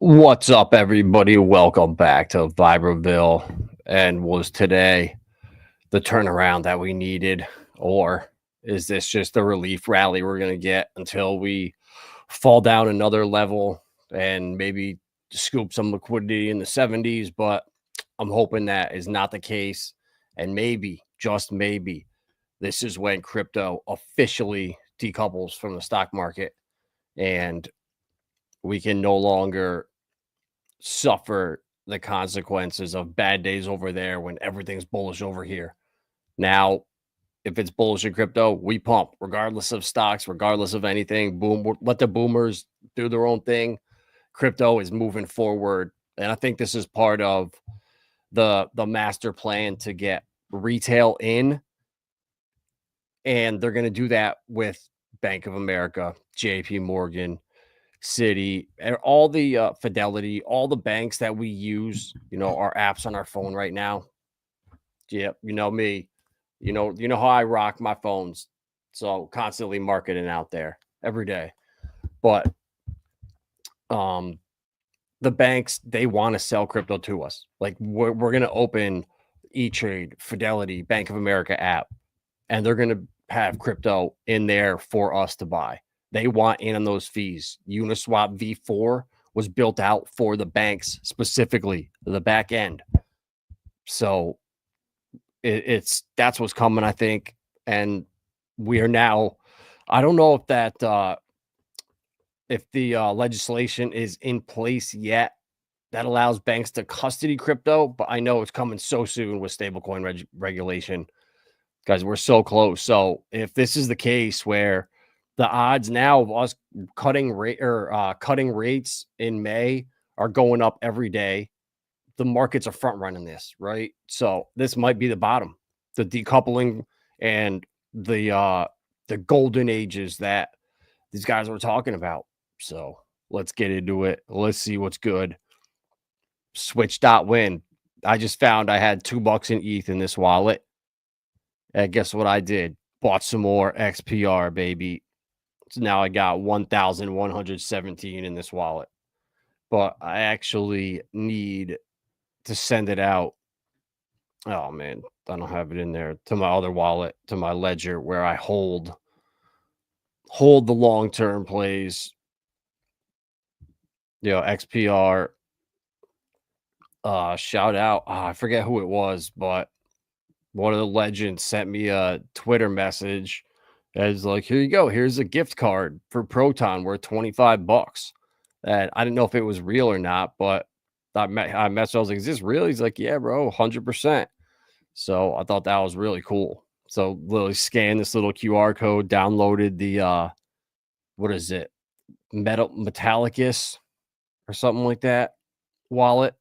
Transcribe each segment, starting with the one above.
What's up, everybody? Welcome back to Vibreville. And was today the turnaround that we needed, or is this just the relief rally we're going to get until we fall down another level and maybe scoop some liquidity in the 70s? But I'm hoping that is not the case. And maybe, just maybe, this is when crypto officially decouples from the stock market and we can no longer suffer the consequences of bad days over there when everything's bullish over here. Now, if it's bullish in crypto, we pump regardless of stocks, regardless of anything. Boom, let the boomers do their own thing. Crypto is moving forward, and I think this is part of the master plan to get retail in, and they're going to do that with Bank of America, JP Morgan, City, and all the Fidelity, all the banks that we use, our apps on our phone right now. Yeah, you know me. You know how I rock my phones. So constantly marketing out there every day. But the banks, they want to sell crypto to us. Like we're gonna open E-Trade, Fidelity, Bank of America app, and they're gonna have crypto in there for us to buy. They want in on those fees. Uniswap V4 was built out for the banks specifically, the back end. So that's what's coming, I think. And we are now, I don't know if that if the legislation is in place yet that allows banks to custody crypto, but I know it's coming so soon with stablecoin regulation. Guys, we're so close. So if this is the case where the odds now of us cutting rates in May are going up every day, the markets are front running this, right? So this might be the bottom, the decoupling and the golden ages that these guys were talking about. So let's get into it. Let's see what's good. Switch.win. I just found I had $2 in ETH in this wallet. And guess what I did? Bought some more XPR, baby. So now I got 1,117 in this wallet. But I actually need to send it out. Oh, man. I don't have it in there. To my other wallet, to my ledger, where I hold the long-term plays. XPR. Shout out. I forget who it was, but one of the legends sent me a Twitter message as like, here you go. Here's a gift card for Proton worth $25. And I didn't know if it was real or not, but I messaged. I was like, is this real? He's like, yeah, bro, 100%. So I thought that was really cool. So literally scanned this little QR code, downloaded the what is it? Metallicus or something like that wallet.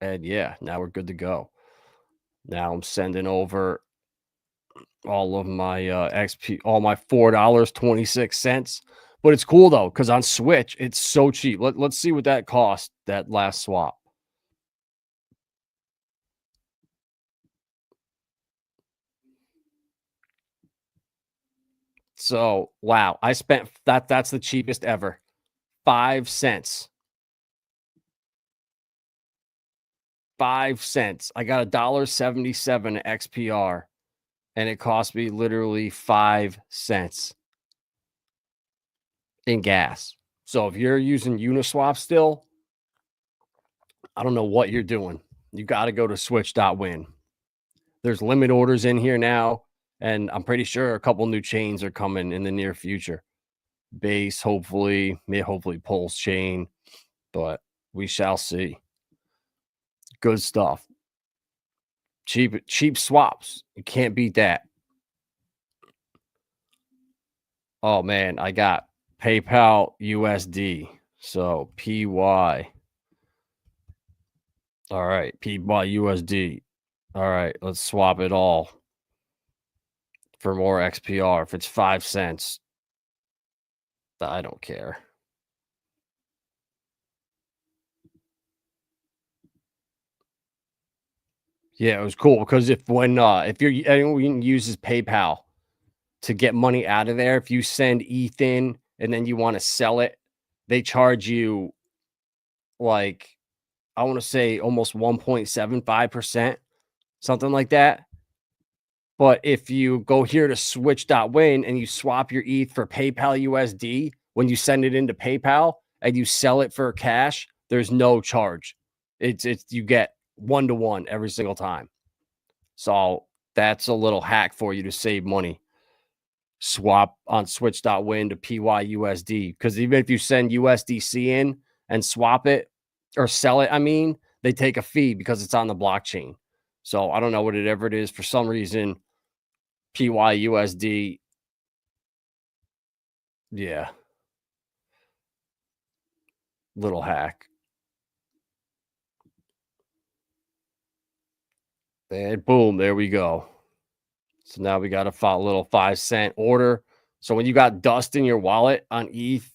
And yeah, now we're good to go. Now I'm sending over all of my XP, all my $4.26. But it's cool though, because on Switch, it's so cheap. Let's see what that cost, that last swap. So wow, I spent that's the cheapest ever. 5 cents. 5 cents. I got $1.77 XPR, and it cost me literally 5 cents in gas. So if you're using Uniswap still, I don't know what you're doing. You got to go to switch.win. There's limit orders in here now, and I'm pretty sure a couple new chains are coming in the near future. Base, hopefully Pulse chain, but we shall see. Good stuff. Cheap swaps. You can't beat that. Oh man, I got PayPal USD. So PY. All right, PY USD. All right, let's swap it all for more XPR. If it's 5 cents, I don't care. Yeah, it was cool because if anyone uses PayPal to get money out of there, if you send ETH in and then you want to sell it they charge you like, I want to say almost 1.75%, something like that. But if you go here to switch.win and you swap your ETH for PayPal USD, when you send it into PayPal and you sell it for cash, there's no charge. It's you get 1-to-1 every single time. So that's a little hack for you to save money. Swap on switch.win to PYUSD, because even if you send USDC in and swap it or sell it, I mean, they take a fee because it's on the blockchain. So I don't know whatever it is. For some reason, PYUSD, yeah, little hack. And boom, there we go. So now we got a little 5-cent order. So when you got dust in your wallet on ETH,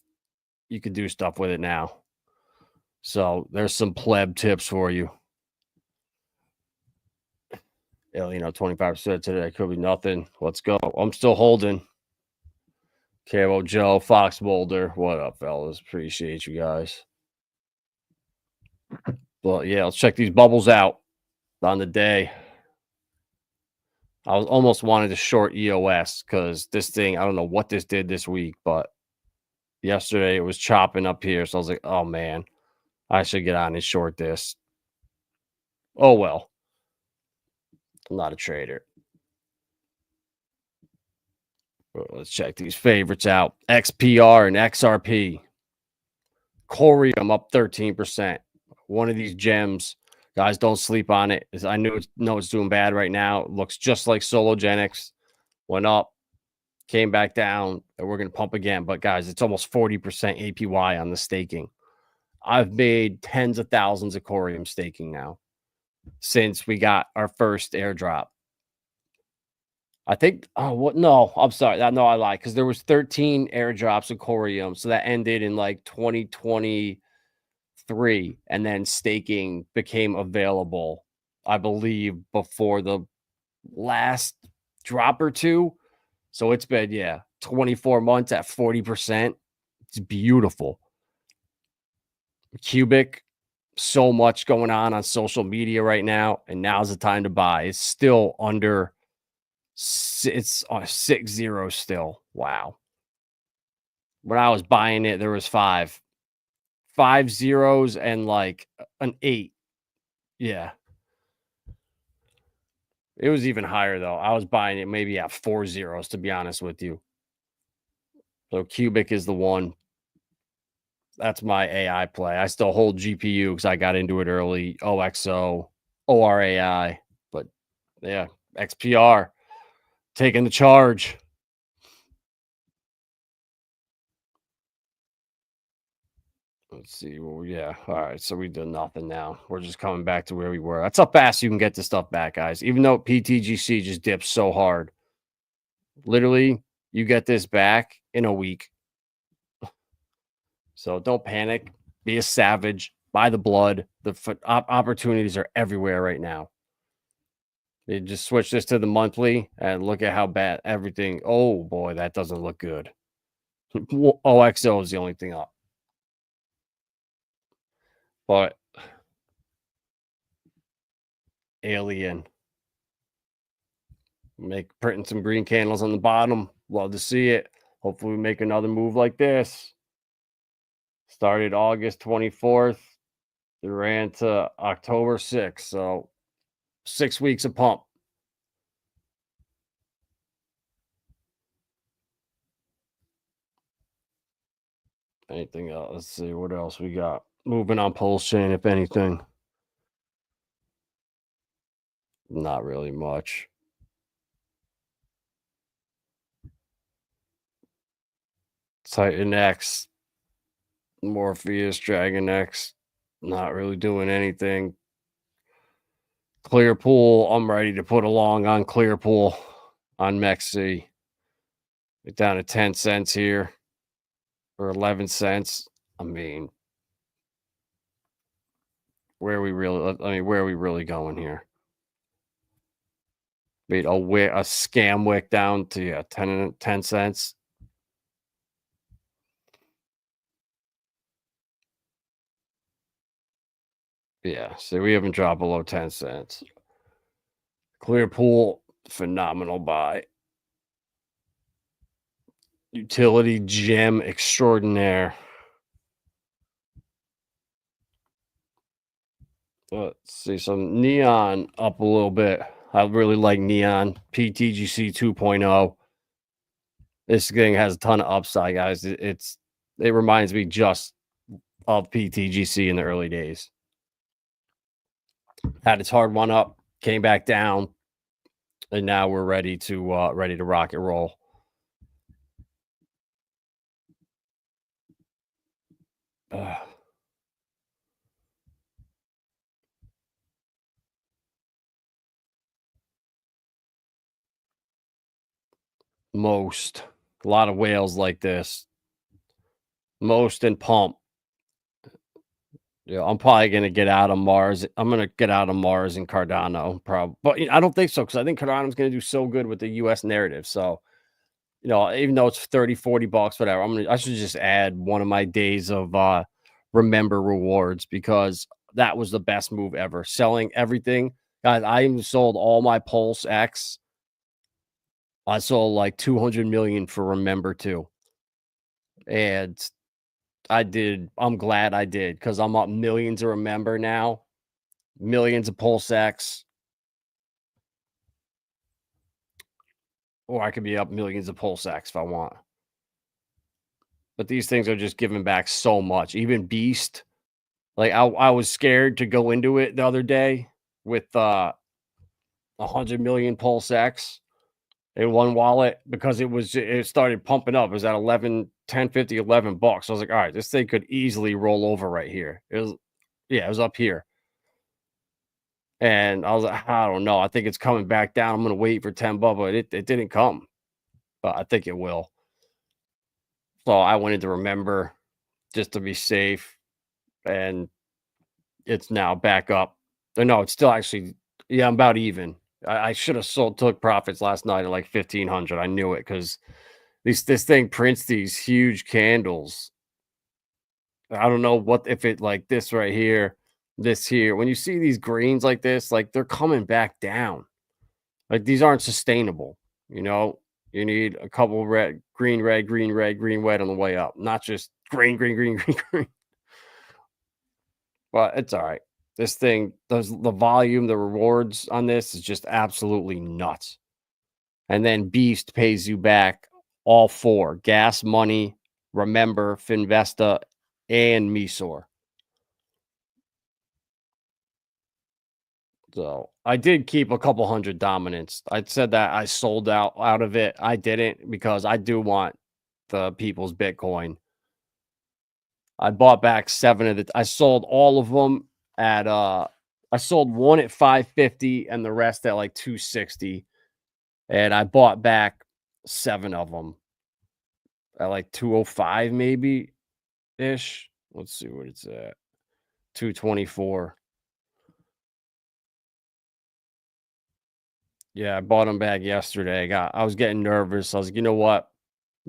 you can do stuff with it now. So there's some pleb tips for you. Yeah, 25% today could be nothing. Let's go. I'm still holding. Camo Joe, Fox Boulder. What up, fellas? Appreciate you guys. Well, yeah, let's check these bubbles out on the day. I was almost wanted to short EOS because this thing, I don't know what this did this week, but yesterday it was chopping up here. So I was like, oh man, I should get on and short this. Oh well. I'm not a trader. Well, let's check these favorites out. XPR and XRP. Corium up 13%. One of these gems. Guys, don't sleep on it. I know it's doing bad right now. It looks just like Sologenics. Went up, came back down, and we're going to pump again. But guys, it's almost 40% APY on the staking. I've made tens of thousands of Corium staking now since we got our first airdrop. I think, no, I'm sorry. No, I lied, because there was 13 airdrops of Corium. So that ended in like 2023, and then staking became available, I believe, before the last drop or two. So it's been, 24 months at 40%. It's beautiful. Cubic, so much going on social media right now, and now's the time to buy. It's still under, it's on 6-0 still. Wow. When I was buying it, there was five zeros and like an 8. Yeah. It was even higher though. I was buying it maybe at 4 zeros, to be honest with you. So Cubic is the one. That's my AI play. I still hold GPU because I got into it early. OXO, ORAI. But yeah, XPR taking the charge. Let's see. Well, yeah. All right. So we did nothing now. We're just coming back to where we were. That's how fast you can get this stuff back, guys. Even though PTGC just dips so hard. Literally, you get this back in a week. So don't panic. Be a savage. Buy the blood. The opportunities are everywhere right now. You just switch this to the monthly and look at how bad everything. Oh boy, that doesn't look good. OXO is the only thing up. But Alien. Printing some green candles on the bottom. Love to see it. Hopefully we make another move like this. Started August 24th. It ran to October 6th. So 6 weeks of pump. Anything else? Let's see what else we got. Moving on Pulse Chain, if anything. Not really much. Titan X, Morpheus, Dragon X, not really doing anything. Clearpool, I'm ready to put a long on Clearpool on Mexi. Get down to 10 cents here or 11 cents. I mean, where are we really going here? Made a scam wick down to 10 cents. Yeah, so we haven't dropped below 10 cents. Clear pool, phenomenal buy. Utility gem extraordinaire. Let's see some neon up a little bit. I really like neon PTGC 2.0. This thing has a ton of upside, guys. It reminds me just of PTGC in the early days. Had its hard one up, came back down, and now we're ready to rock and roll. Ugh, most a lot of whales like this. Most and pump. Yeah, I'm probably gonna get out of Mars. I'm gonna get out of Mars and Cardano, probably, but I don't think so because I think Cardano's gonna do so good with the U.S. narrative. So even though it's 30, $40, whatever, I should just add one of my days of remember rewards because that was the best move ever. Selling everything, guys. I even sold all my Pulse X. I sold like 200 million for remember too, and I did. I'm glad I did because I'm up millions of remember now, millions of Pulse X, or I could be up millions of Pulse X if I want. But these things are just giving back so much. Even Beast, like I was scared to go into it the other day with 100 million Pulse X in one wallet because it started pumping up. It was at 11, 10, 50, $11. I was like, all right, this thing could easily roll over right here. It was up here. And I was like, I don't know. I think it's coming back down. I'm gonna wait for 10 but it didn't come. But I think it will. So I wanted to remember just to be safe. And it's now back up. Or no, it's still actually, yeah, I'm about even. I should have took profits last night at like 1500. I knew it because this thing prints these huge candles. I don't know what if it like this right here, this here. When you see these greens like this, like they're coming back down. Like these aren't sustainable. You know, you need a couple red, green, red on the way up, not just green, green. But it's all right. This thing does the volume, the rewards on this is just absolutely nuts. And then Beast pays you back all four gas money, remember, Finvesta, and Misor. So I did keep a couple hundred dominants. I said that I sold out of it. I didn't because I do want the people's Bitcoin. I bought back I sold all of them at I sold one at 550 and the rest at like 260. And I bought back 7 of them at like 205 maybe ish. Let's see what it's at. 224. Yeah, I bought them back yesterday. I was getting nervous. I was like, you know what?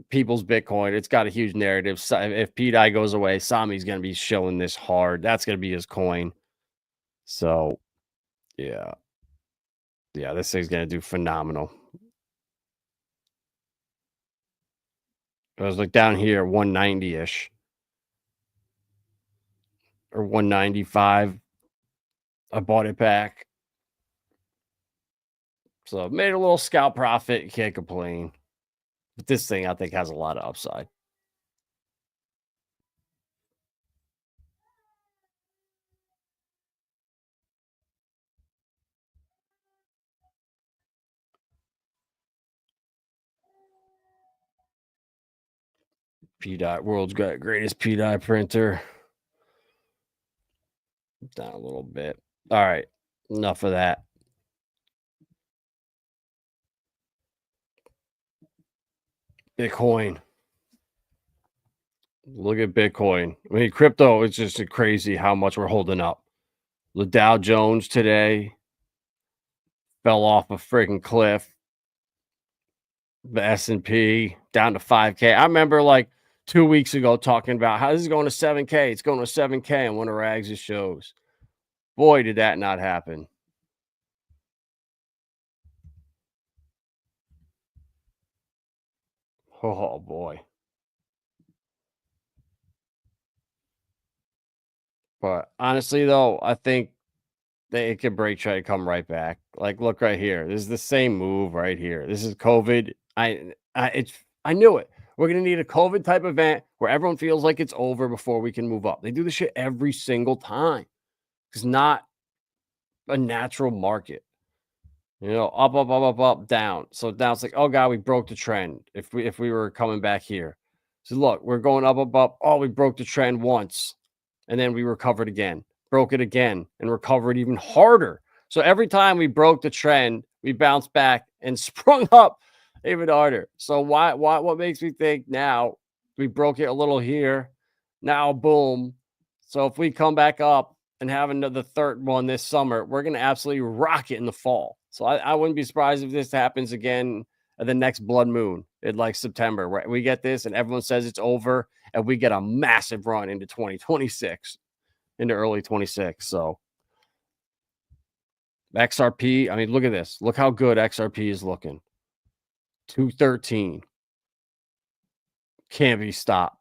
People's Bitcoin, it's got a huge narrative. So if PDI goes away, Sami's gonna be showing this hard. That's gonna be his coin. So yeah. Yeah, this thing's gonna do phenomenal. I was like down here 190-ish or 195. I bought it back. So made a little scalp profit. Can't complain. But this thing I think has a lot of upside. P dot world's greatest P dot printer. Down a little bit. All right. Enough of that. Bitcoin. Look at Bitcoin. I mean, crypto is just crazy how much we're holding up. The Dow Jones today fell off a freaking cliff. The S&P down to 5K. I remember like 2 weeks ago talking about how this is going to 7K. It's going to 7K on one of Rags' shows. Boy, did that not happen. Oh boy. But honestly, though, I think that it could break, try to come right back. Like, look right here. This is the same move right here. This is COVID. I knew it. We're gonna need a COVID type event where everyone feels like it's over before we can move up. They do this shit every single time. It's not a natural market. Up, up, up, up, up, down. So now it's like, oh god, we broke the trend. If we were coming back here, so look, we're going up, up, up. Oh, we broke the trend once, and then we recovered again, broke it again, and recovered even harder. So every time we broke the trend, we bounced back and sprung up even harder. So what makes me think now we broke it a little here, now boom. So if we come back up and have another third one this summer, we're going to absolutely rock it in the fall. So I wouldn't be surprised if this happens again at the next blood moon in like September, where we get this and everyone says it's over and we get a massive run into 2026, into early 26. So XRP, I mean, look at this. Look how good XRP is looking. 213. Can't be stopped.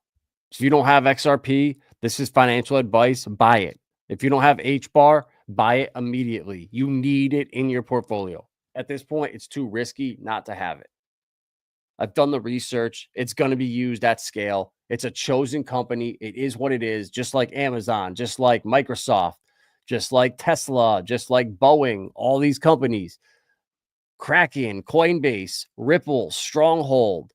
If you don't have XRP, this is financial advice. Buy it. If you don't have H bar, buy it immediately. You need it in your portfolio. At this point, it's too risky not to have it. I've done the research. It's going to be used at scale. It's a chosen company. It is what it is, just like Amazon, just like Microsoft, just like Tesla, just like Boeing, all these companies. Kraken, Coinbase, Ripple, Stronghold,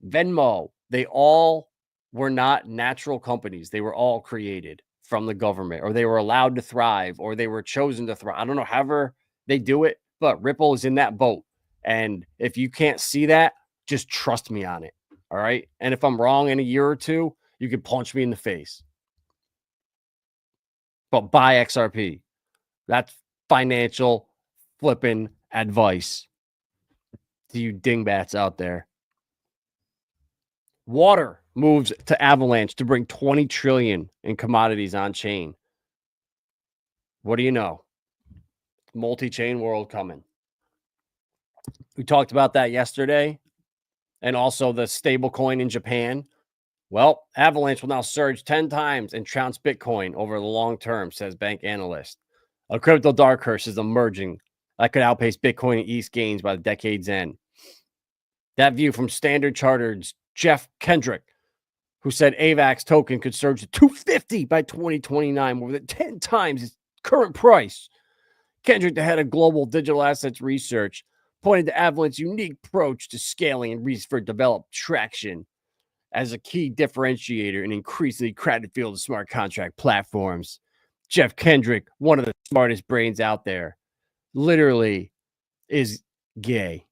Venmo, they all were not natural companies. They were all created from the government, or they were allowed to thrive, or they were chosen to thrive. I don't know, however they do it, but Ripple is in that boat. And if you can't see that, just trust me on it. All right. And if I'm wrong in a year or two, you can punch me in the face. But buy XRP. That's financial flipping advice to you dingbats out there. Water moves to Avalanche to bring 20 trillion in commodities on chain. What do you know? Multi-chain world coming. We talked about that yesterday, and also the stable coin in Japan. Well, Avalanche will now surge 10 times and trounce Bitcoin over the long term, says bank analyst. A crypto dark horse is emerging that could outpace Bitcoin and ETH gains by the decade's end. That view from Standard Chartered's Jeff Kendrick, who said AVAX token could surge to 250 by 2029, more than 10 times its current price. Kendrick, the head of global digital assets research, pointed to Avalanche's unique approach to scaling and reason for developed traction as a key differentiator in increasingly crowded field of smart contract platforms. Jeff Kendrick, one of the smartest brains out there, literally is gay.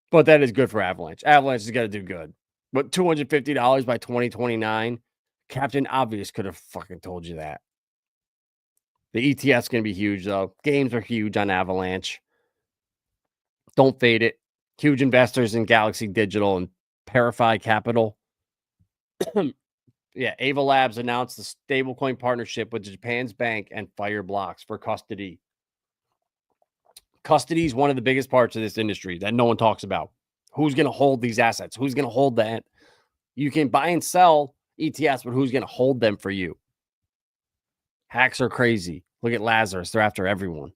But that is good for Avalanche. Avalanche has got to do good. But $250 by 2029, Captain Obvious could have fucking told you that. The ETF's going to be huge, though. Games are huge on Avalanche. Don't fade it. Huge investors in Galaxy Digital and Parify Capital. Yeah, Ava Labs announced the stablecoin partnership with Japan's bank and Fireblocks for custody. Custody is one of the biggest parts of this industry that no one talks about. Who's going to hold these assets? Who's going to hold that? You can buy and sell ETFs, but who's going to hold them for you? Hacks are crazy. Look at Lazarus. They're after everyone.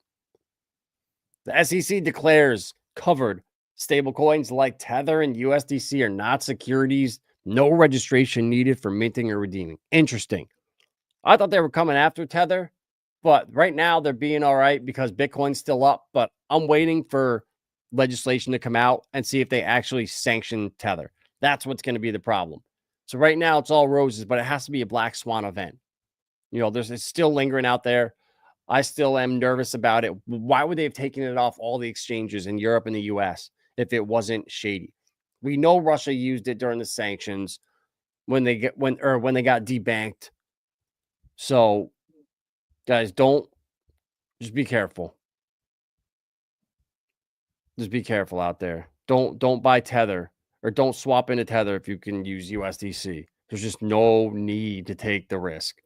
The SEC declares covered stablecoins like Tether and USDC are not securities. No registration needed for minting or redeeming. Interesting. I thought they were coming after Tether, but right now they're being all right because Bitcoin's still up. But I'm waiting for legislation to come out and see if they actually sanction Tether. That's what's going to be the problem. So right now it's all roses, but it has to be a black swan event. It's still lingering out there. I still am nervous about it. Why would they have taken it off all the exchanges in Europe and the US if it wasn't shady? We know Russia used it during the sanctions when they got debanked. So, guys, just be careful. Just be careful out there. Don't buy Tether or don't swap into Tether if you can use USDC. There's just no need to take the risk.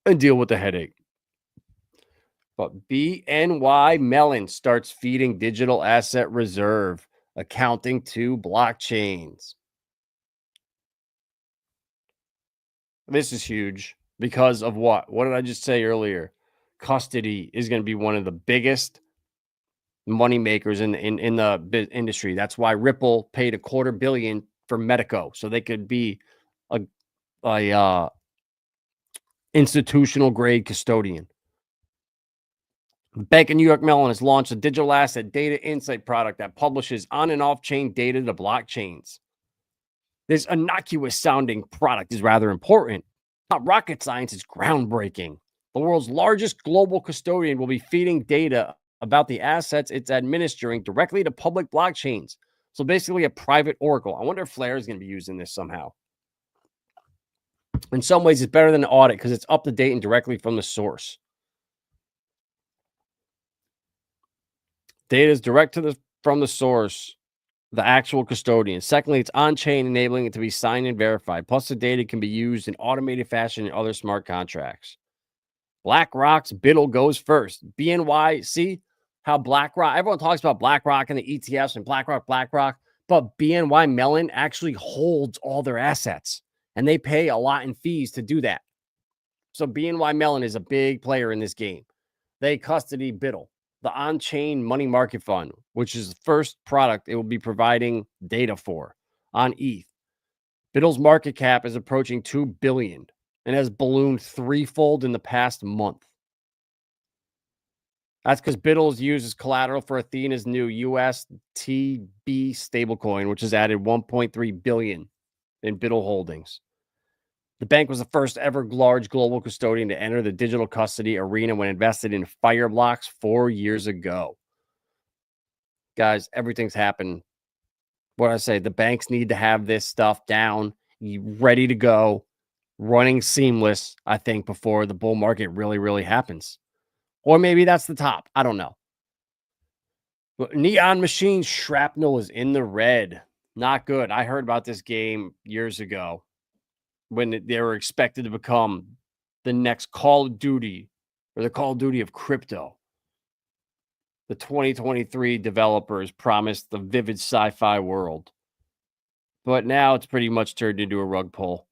and deal with the headache. But BNY Mellon starts feeding digital asset reserve accounting to blockchains. This is huge because of what? What did I just say earlier? Custody is going to be one of the biggest money makers in the industry. That's why Ripple paid $250 million for Medico, so they could be a, a institutional grade custodian. Bank of New York Mellon has launched a digital asset data insight product that publishes on and off chain data to blockchains. This innocuous sounding product is rather important. Not rocket science, is groundbreaking. The world's largest global custodian will be feeding data about the assets it's administering directly to public blockchains. So basically a private oracle. I wonder if Flare is going to be using this somehow. In some ways, it's better than an audit because it's up to date and directly from the source. Data is direct from the source, the actual custodian. Secondly, it's on chain, enabling it to be signed and verified. Plus, the data can be used in automated fashion in other smart contracts. BlackRock's Biddle goes first. BNY, see how BlackRock, everyone talks about BlackRock and the ETFs and BlackRock, but BNY Mellon actually holds all their assets and they pay a lot in fees to do that. So BNY Mellon is a big player in this game. They custody Biddle, the on-chain money market fund, which is the first product it will be providing data for on ETH. Biddle's market cap is approaching $2 billion and has ballooned threefold in the past month. That's because Biddle is used as collateral for Athena's new USTB stablecoin, which has added $1.3 billion in Biddle holdings. The bank was the first ever large global custodian to enter the digital custody arena when invested in Fireblocks 4 years ago. Guys, everything's happened. What I say, the banks need to have this stuff down, ready to go, running seamless, I think, before the bull market really, really happens. Or maybe that's the top. I don't know. But Neon Machine Shrapnel is in the red. Not good. I heard about this game years ago when they were expected to become the next Call of Duty or the Call of Duty of crypto. The 2023 developers promised the vivid sci-fi world. But now it's pretty much turned into a rug pull.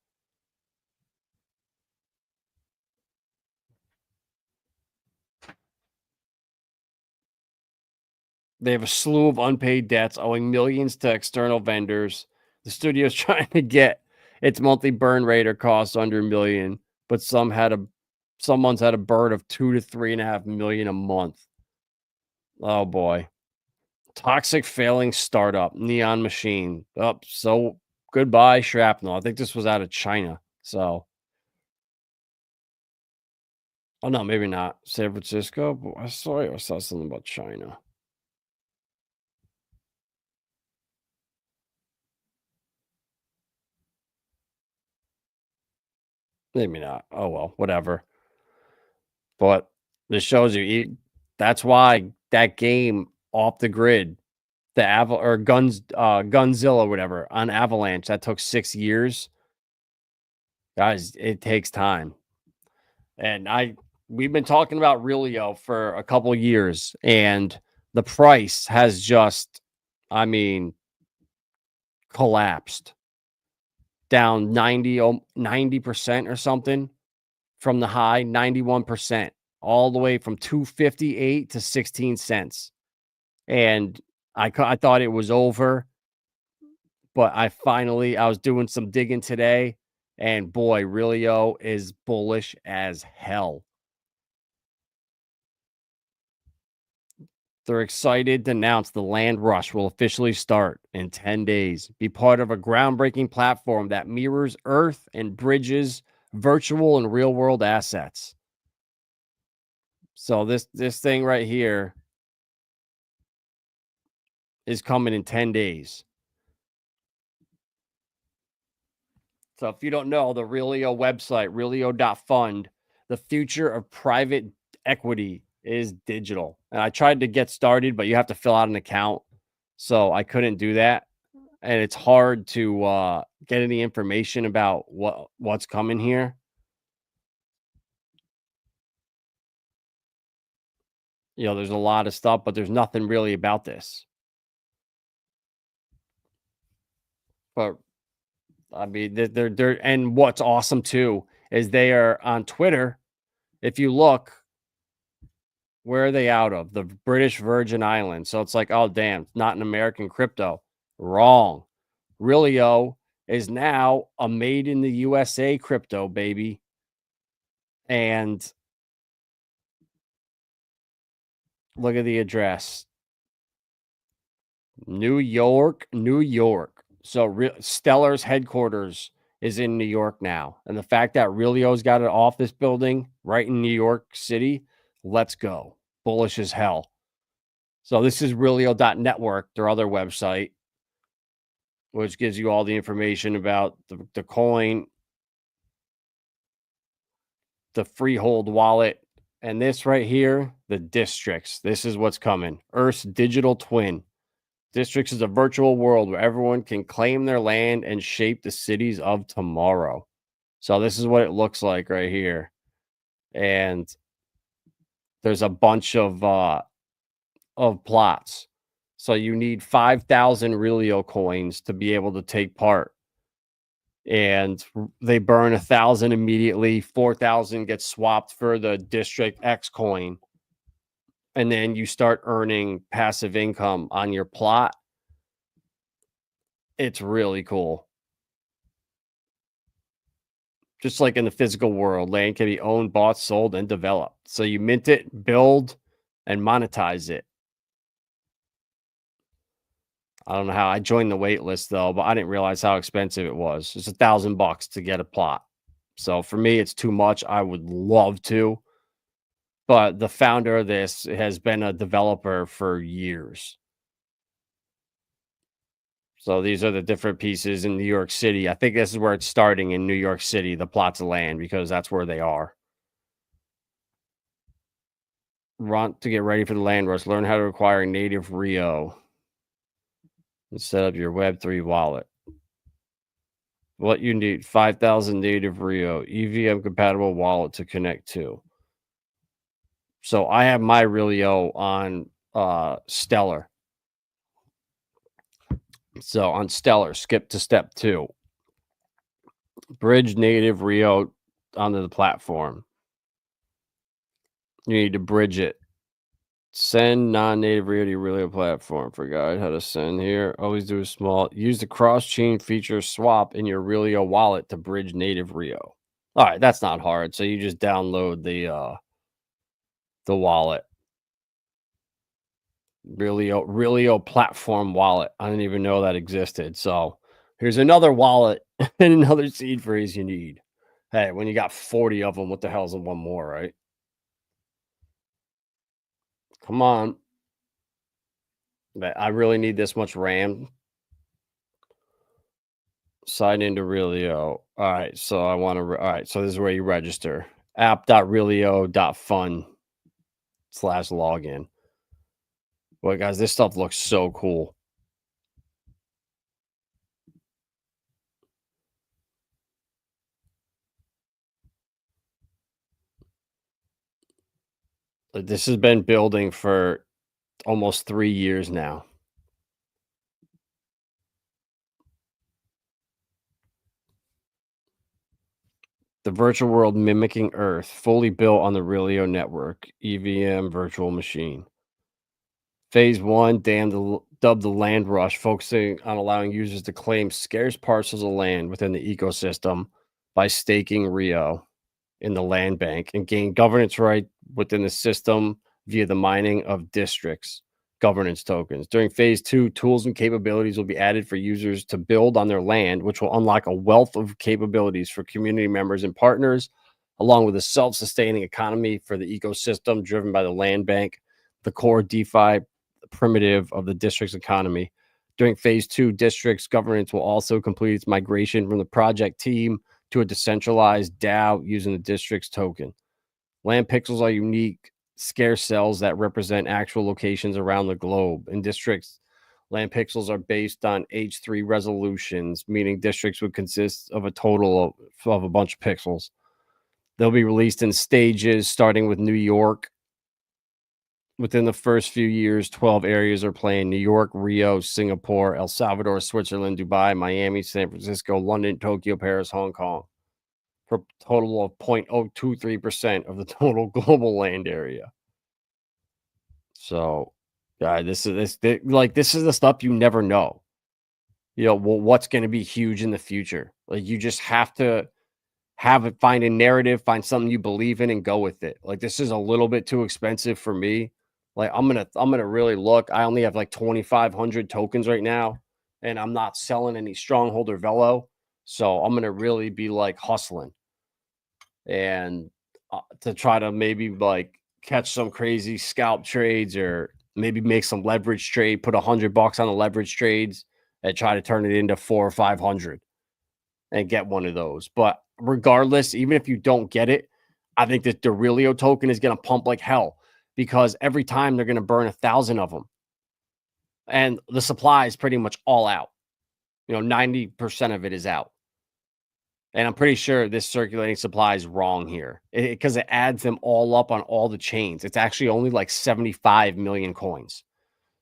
They have a slew of unpaid debts owing millions to external vendors. The studio's trying to get its monthly burn rate or costs under $1 million, but some months had a burn of $2 to $3.5 million a month. Oh boy. Toxic failing startup, Neon Machine. Oh, so goodbye, Shrapnel. I think this was out of China. So, oh no, maybe not. San Francisco. But I saw something about China. Maybe not. Oh well, whatever. But this shows you that's why that game off the grid, the Gunzilla, whatever, on Avalanche, that took 6 years. Guys, it takes time. And we've been talking about Realio for a couple years, and the price has just, I mean, collapsed down 90% or something from the high, 91%, all the way from 258 to 16 cents. And I thought it was over, but I was doing some digging today, and boy, Realio is bullish as hell. They're excited to announce the land rush will officially start in 10 days. Be part of a groundbreaking platform that mirrors Earth and bridges virtual and real world assets. So this thing right here is coming in 10 days. So if you don't know, the Realio website, realio.fund, the future of private equity is digital. And I tried to get started, but you have to fill out an account. So I couldn't do that. And it's hard to get any information about what's coming here. there's a lot of stuff, but there's nothing really about this. But I mean, they're and what's awesome too is they are on Twitter. If you look, where are they out of? The British Virgin Islands. So it's like, oh damn, it's not an American crypto. Wrong. Realio is now a made in the USA crypto, baby. And look at the address. New York, New York. So Stellar's headquarters is in New York now. And the fact that Realio's got an office building right in New York City, let's go. Bullish as hell. So this is Realio.network, their other website, which gives you all the information about the coin, the Freehold wallet, and this right here, the districts. This is what's coming. Earth's digital twin. Districts is a virtual world where everyone can claim their land and shape the cities of tomorrow. So this is what it looks like right here. And there's a bunch of plots. So you need 5,000 Realio coins to be able to take part. And they burn 1,000 immediately. 4,000 gets swapped for the District X coin. And then you start earning passive income on your plot. It's really cool. Just like in the physical world, land can be owned, bought, sold, and developed. So you mint it, build, and monetize it. I don't know how I joined the wait list though, but I didn't realize how expensive it was. It's $1,000 to get a plot. So for me, it's too much. I would love to, but the founder of this has been a developer for years. So these are the different pieces in New York City. I think this is where it's starting in New York City, the plots of land, because that's where they are. Want to get ready for the land rush, learn how to acquire native Rio and set up your Web3 wallet. What you need, 5,000 native Rio, EVM compatible wallet to connect to. So I have my Realio on Stellar. So on Stellar, skip to step 2. Bridge native Rio onto the platform. You need to bridge it. Send non-native Rio to your Realio platform. For guide how to send here. Always do a small. Use the cross-chain feature swap in your Realio wallet to bridge native Rio. All right, that's not hard. So you just download the wallet. Realio platform wallet. I didn't even know that existed. So here's another wallet and another seed phrase you need. Hey, when you got 40 of them, what the hell's in one more, right? Come on. I really need this much RAM. Sign into Realio. All right, so I want to. All right, so this is where you register. app.realio.fun/login. Boy, guys, this stuff looks so cool. This has been building for almost 3 years now. The virtual world mimicking Earth, fully built on the Realio network, EVM virtual machine. Phase 1, dubbed the land rush, focusing on allowing users to claim scarce parcels of land within the ecosystem by staking Rio in the land bank and gain governance right within the system via the mining of districts governance tokens. During phase 2, tools and capabilities will be added for users to build on their land, which will unlock a wealth of capabilities for community members and partners, along with a self-sustaining economy for the ecosystem driven by the land bank, the core DeFi primitive of the district's economy. During phase 2, districts governance will also complete its migration from the project team to a decentralized DAO using the district's token. Land pixels are unique, scarce cells that represent actual locations around the globe. In districts, land pixels are based on H3 resolutions, meaning districts would consist of a total of a bunch of pixels. They'll be released in stages, starting with New York Within the first few years, 12 areas are playing: New York, Rio, Singapore, El Salvador, Switzerland, Dubai, Miami, San Francisco, London, Tokyo, Paris, Hong Kong, for a total of 0.023% of the total global land area. So, yeah, this is the stuff you never know. Well, what's going to be huge in the future? Like, you just have to find a narrative, find something you believe in, and go with it. Like, this is a little bit too expensive for me. Like, I'm gonna really look. I only have like 2,500 tokens right now, and I'm not selling any stronghold or velo. So I'm gonna really be like hustling and to try to maybe like catch some crazy scalp trades, or maybe make some leverage trade, put $100 on the leverage trades and try to turn it into 4 or 500 and get one of those. But regardless, even if you don't get it, I think that the Realio token is going to pump like hell, because every time they're going to burn 1,000 of them, and the supply is pretty much all out. 90% of it is out. And I'm pretty sure this circulating supply is wrong here, because it adds them all up on all the chains. It's actually only like 75 million coins.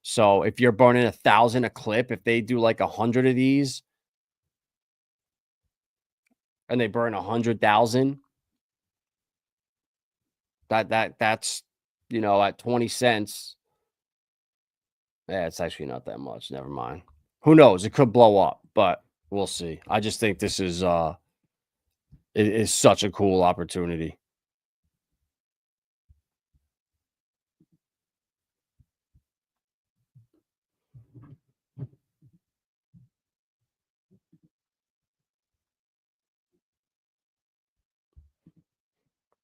So if you're burning 1,000 a clip, if they do like 100 of these and they burn 100,000, that's at 20 cents. Yeah, it's actually not that much. Never mind. Who knows? It could blow up, but we'll see. I just think this is it is such a cool opportunity.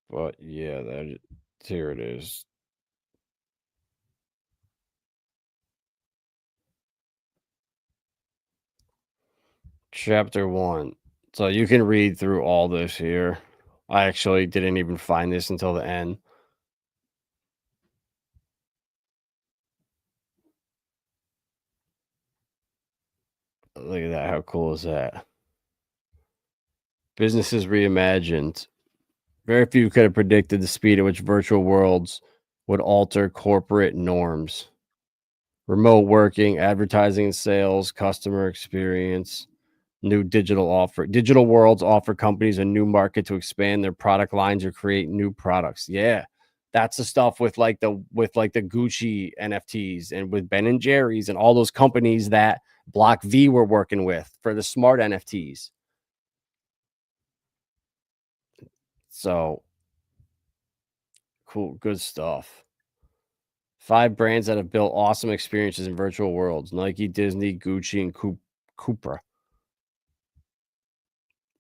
But yeah, here it is. Chapter 1. So you can read through all this here. I actually didn't even find this until the end. Look at that. How cool is that? Businesses reimagined. Very few could have predicted the speed at which virtual worlds would alter corporate norms. Remote working, advertising and sales, customer experience, new digital worlds offer companies a new market to expand their product lines or create new products. Yeah. That's the stuff with the Gucci NFTs, and with Ben and Jerry's and all those companies that Block V were working with for the smart NFTs. So cool, good stuff. 5 brands that have built awesome experiences in virtual worlds: Nike, Disney, Gucci, and Cupra.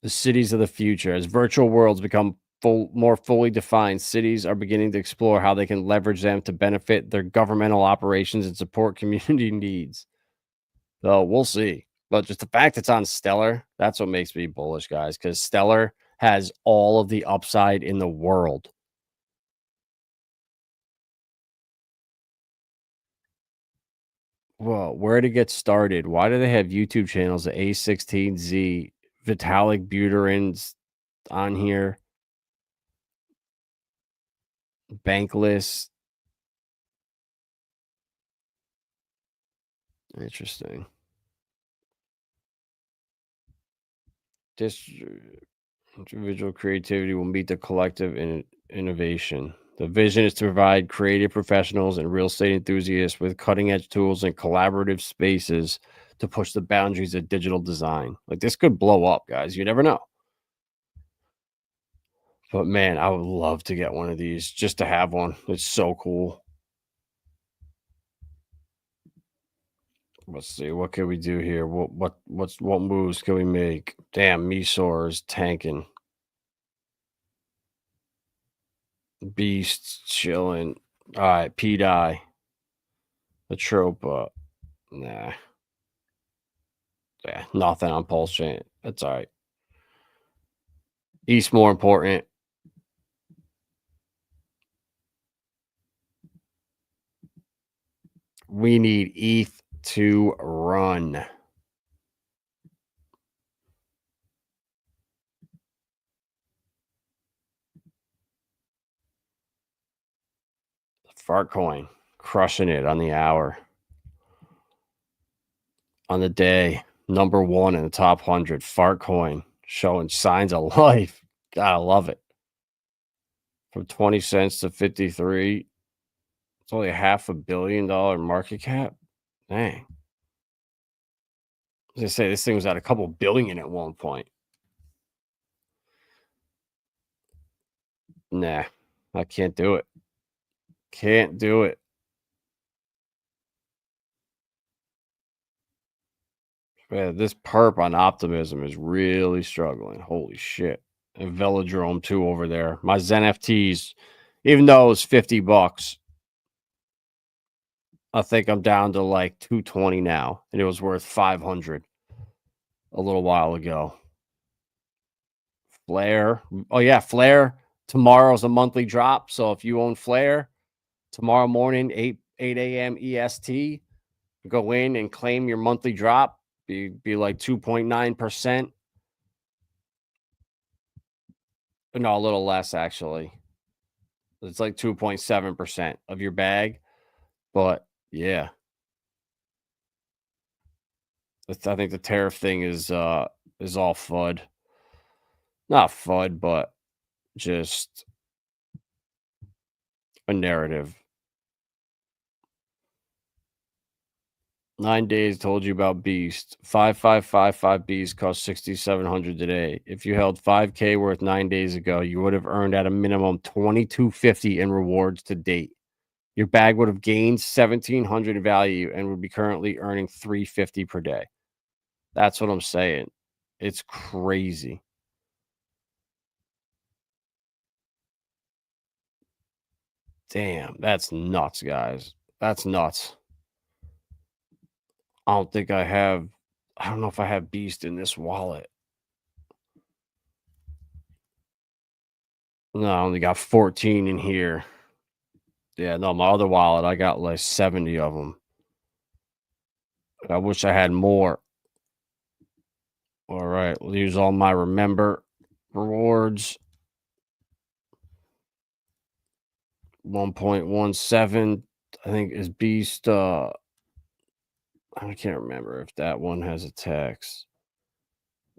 The cities of the future. As virtual worlds become more fully defined, cities are beginning to explore how they can leverage them to benefit their governmental operations and support community needs. So we'll see. But just the fact it's on Stellar, that's what makes me bullish, guys, because Stellar has all of the upside in the world. Well, where to get started? Why do they have YouTube channels? The A16Z, Vitalik Buterin's on here, Bankless. Interesting. This individual creativity will meet the collective innovation. The vision is to provide creative professionals and real estate enthusiasts with cutting edge tools and collaborative spaces to push the boundaries of digital design. Like, this could blow up, guys. You never know. But man, I would love to get one of these, just to have one. It's so cool. Let's see, what can we do here? What moves can we make? Damn, Misor is tanking. Beast chilling. All right, P die. The Tropa. Nah. Yeah, nothing on Pulse Chain. That's all right. East more important. We need ETH to run. Fartcoin. crushing it on the hour. On the day, number one in the top 100, Fart Coin, showing signs of life. Gotta love it. From 20 cents to 53. It's only a $500 million market cap. Dang. As I say, this thing was at a couple billion at one point. Nah, I can't do it. Can't do it. Man, this perp on Optimism is really struggling. Holy shit. And Velodrome too over there. My Zen FTs, even though it was $50, I think I'm down to like 220 now, and it was worth 500 a little while ago. Flare. Oh yeah, Flare. Tomorrow's a monthly drop. So if you own Flare, tomorrow morning, 8 a.m. EST, go in and claim your monthly drop. Be like 2.9%. No, a little less actually. It's like 2.7% of your bag. But yeah. I think the tariff thing is all FUD. Not FUD, but just a narrative. 9 days told you about Beast. 5555 Beast cost 6,700 today. If you held 5K worth 9 days ago, you would have earned at a minimum 2,250 in rewards to date. Your bag would have gained 1,700 in value and would be currently earning 350 per day. That's what I'm saying. It's crazy. Damn, that's nuts, guys. That's nuts. I don't know if I have Beast in this wallet. No, I only got 14 in here. Yeah, no, my other wallet, I got like 70 of them. I wish I had more. All right, we'll use all my Remember rewards. 1.17, I think, is Beast. I can't remember if that one has a tax.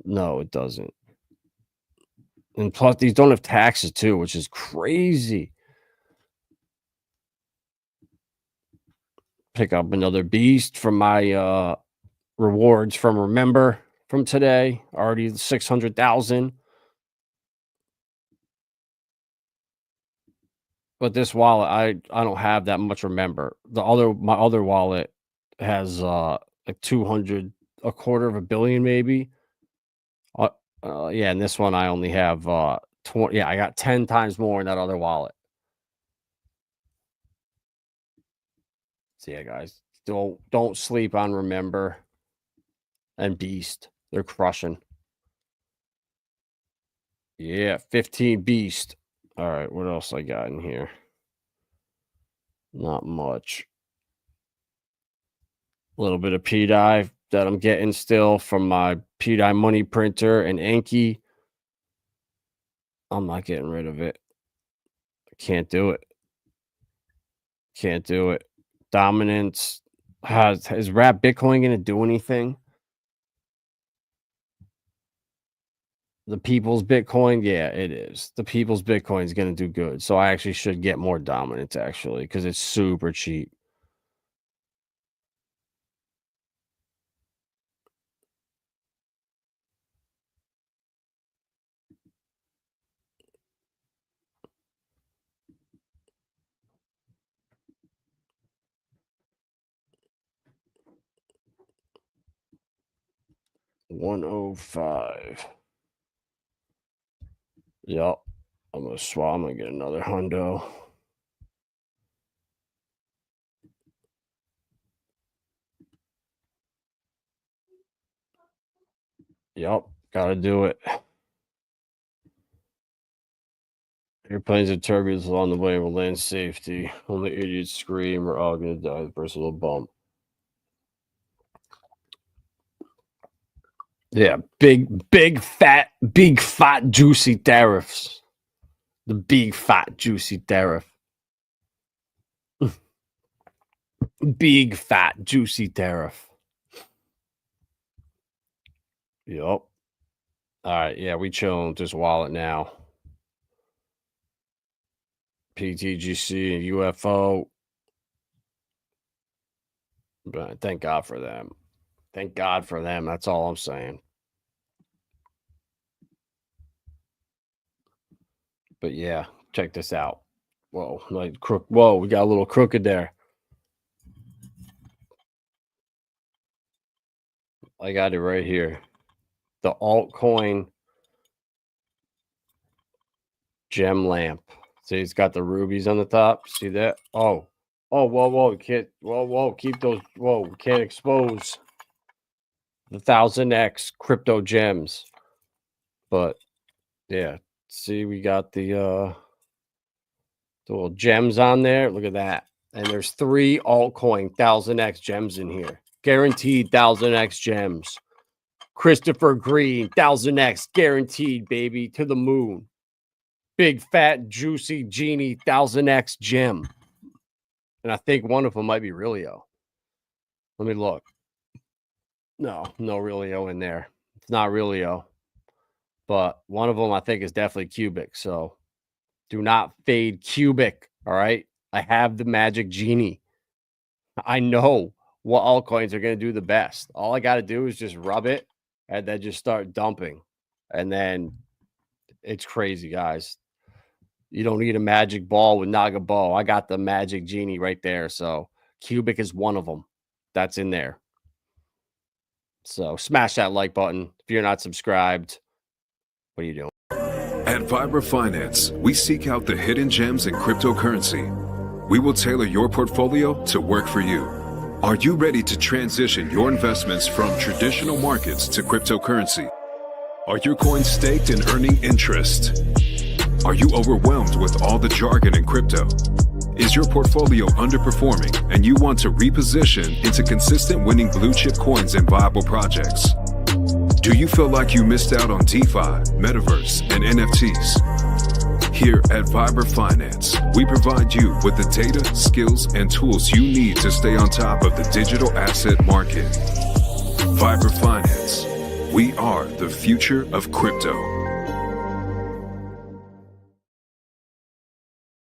No, it doesn't. And plus, these don't have taxes too, which is crazy. Pick up another Beast from my rewards from Remember from today. Already 600,000. But this wallet, I don't have that much Remember. My other wallet has like 200, a quarter of a billion maybe. Yeah, and this one I only have 20. Yeah, I got 10 times more in that other wallet. So yeah, guys, don't sleep on Remember and Beast. They're crushing. Yeah, 15 Beast. All right, what else I got in here? Not much. A little bit of PDI that I'm getting still from my PDI money printer and Anki. I'm not getting rid of it. I can't do it. Can't do it. Dominance. Is Wrap Bitcoin going to do anything? The people's Bitcoin? Yeah, it is. The people's Bitcoin is going to do good. So I actually should get more dominance, actually, because it's super cheap. $105. Yep. I'm going to swap. I'm going to get another hundo. Yep. Got to do it. Airplanes and turbulence along the way will land safety. Only idiots scream or all going to die. The person will bump. Yeah, big, fat, juicy tariffs. The big, fat, juicy tariff. Big, fat, juicy tariff. Yep. All right. Yeah, we chilling with this wallet now. PTGC and UFO. But thank God for them. Thank God for them. That's all I'm saying. But yeah, check this out. Whoa, like crook. Whoa, we got a little crooked there. I got it right here. The altcoin gem lamp. See, it's got the rubies on the top. See that? Oh, whoa, can't. Whoa, keep those. Whoa, we can't expose the 1000x crypto gems. But yeah, see, we got the little gems on there. Look at that. And there's 3 altcoin 1000x gems in here. Guaranteed 1000x gems. Christopher Green, 1000x guaranteed, baby, to the moon. Big, fat, juicy genie, 1000x gem. And I think one of them might be Realio. Let me look. No Realio in there. It's not Realio. But one of them I think is definitely Cubic. So do not fade Cubic. All right. I have the magic genie. I know what altcoins are going to do the best. All I got to do is just rub it and then just start dumping. And then it's crazy, guys. You don't need a magic ball with Naga Ball. I got the magic genie right there. So Cubic is one of them that's in there. So smash that like button. If you're not subscribed, what are you doing? At Vibra Finance, we seek out the hidden gems in cryptocurrency. We will tailor your portfolio to work for you. Are you ready to transition your investments from traditional markets to cryptocurrency? Are your coins staked and earning interest? Are you overwhelmed with all the jargon in crypto? Is your portfolio underperforming and you want to reposition into consistent winning blue chip coins and viable projects? Do you feel like you missed out on DeFi, Metaverse, and NFTs? Here at Vibra Finance, we provide you with the data, skills, and tools you need to stay on top of the digital asset market. Vibra Finance, we are the future of crypto.